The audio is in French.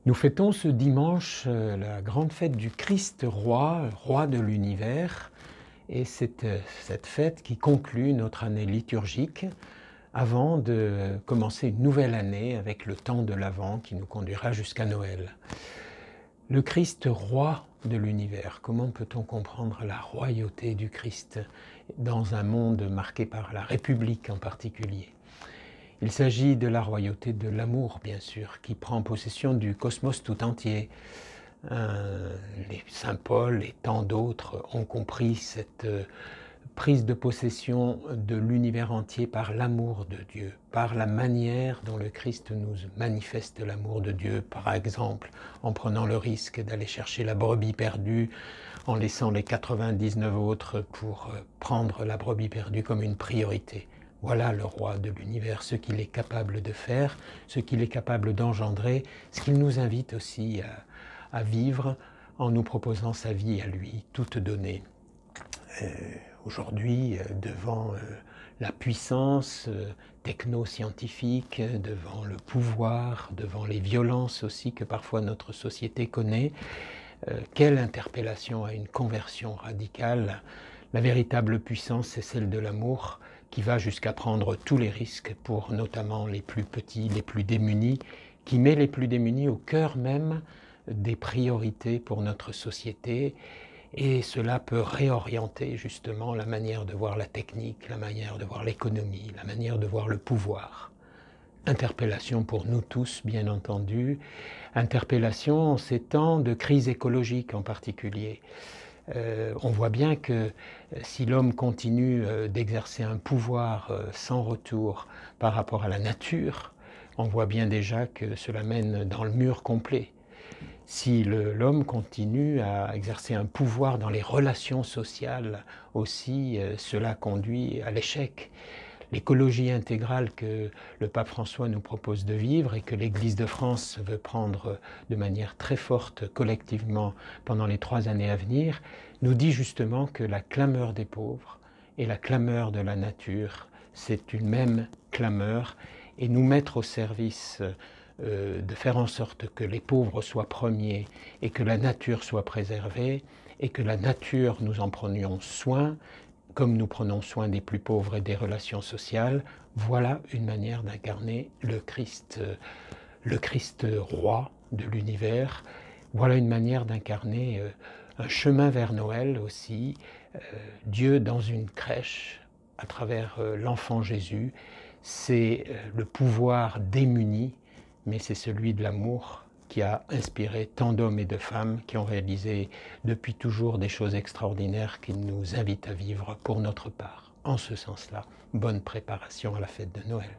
Nous fêtons ce dimanche la grande fête du Christ roi, roi de l'univers, et c'est cette fête qui conclut notre année liturgique avant de commencer une nouvelle année avec le temps de l'Avent qui nous conduira jusqu'à Noël. Le Christ roi de l'univers, comment peut-on comprendre la royauté du Christ dans un monde marqué par la République en particulier ? Il s'agit de la royauté de l'amour, bien sûr, qui prend possession du cosmos tout entier. Les Saint Paul et tant d'autres ont compris cette prise de possession de l'univers entier par l'amour de Dieu, par la manière dont le Christ nous manifeste l'amour de Dieu, par exemple en prenant le risque d'aller chercher la brebis perdue, en laissant les 99 autres pour prendre la brebis perdue comme une priorité. Voilà le roi de l'univers, ce qu'il est capable de faire, ce qu'il est capable d'engendrer, ce qu'il nous invite aussi à vivre en nous proposant sa vie à lui, toute donnée. Aujourd'hui, devant la puissance techno-scientifique, devant le pouvoir, devant les violences aussi que parfois notre société connaît, quelle interpellation à une conversion radicale. La véritable puissance, c'est celle de l'amour qui va jusqu'à prendre tous les risques pour notamment les plus petits, les plus démunis, qui met les plus démunis au cœur même des priorités pour notre société. Et cela peut réorienter justement la manière de voir la technique, la manière de voir l'économie, la manière de voir le pouvoir. Interpellation pour nous tous, bien entendu. Interpellation en ces temps de crise écologique en particulier. On voit bien que si l'homme continue d'exercer un pouvoir sans retour par rapport à la nature, on voit bien déjà que cela mène dans le mur complet. Si l'homme continue à exercer un pouvoir dans les relations sociales aussi, cela conduit à l'échec. L'écologie intégrale que le pape François nous propose de vivre et que l'Église de France veut prendre de manière très forte collectivement pendant les 3 années à venir, nous dit justement que la clameur des pauvres et la clameur de la nature, c'est une même clameur, et nous mettre au service de faire en sorte que les pauvres soient premiers et que la nature soit préservée et que la nature, nous en prenions soin, comme nous prenons soin des plus pauvres et des relations sociales. Voilà une manière d'incarner le Christ roi de l'univers. Voilà une manière d'incarner un chemin vers Noël aussi, Dieu dans une crèche à travers l'enfant Jésus. C'est le pouvoir démuni, mais c'est celui de l'amour qui a inspiré tant d'hommes et de femmes qui ont réalisé depuis toujours des choses extraordinaires qui nous invitent à vivre pour notre part. En ce sens-là, bonne préparation à la fête de Noël.